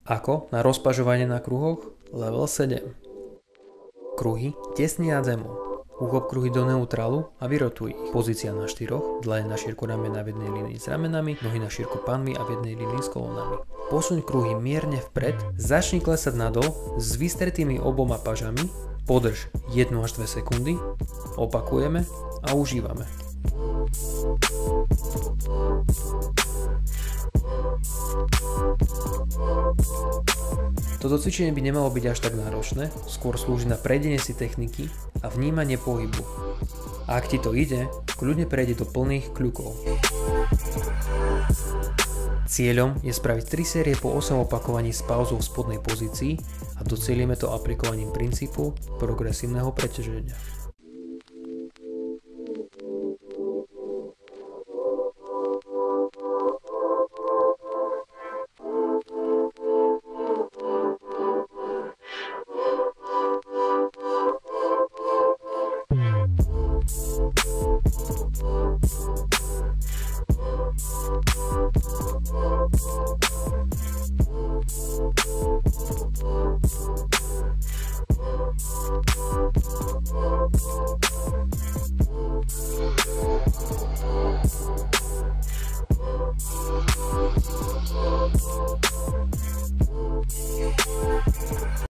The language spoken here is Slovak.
Ako na rozpažovanie na kruhoch? Level 7. Kruhy tesne nad zemou. Uchop kruhy do neutrálu a vyrotuj ich. Pozícia na štyroch, dlane na šírku ramena v jednej línii s ramenami, nohy na šírku panvy a v jednej línii s kolónami. Posuň kruhy mierne vpred, začni klesať nadol s vystretými oboma pažami, podrž 1 až 2 sekundy, opakujeme a užívame. Toto cvičenie by nemalo byť až tak náročné, skôr slúži na prejdenie si techniky a vnímanie pohybu. A ak ti to ide, kľudne prejde do plných kľukov. Cieľom je spraviť 3 série po 8 opakovaní s pauzou v spodnej pozícii a docielime to aplikovaním princípu progresívneho preťaženia.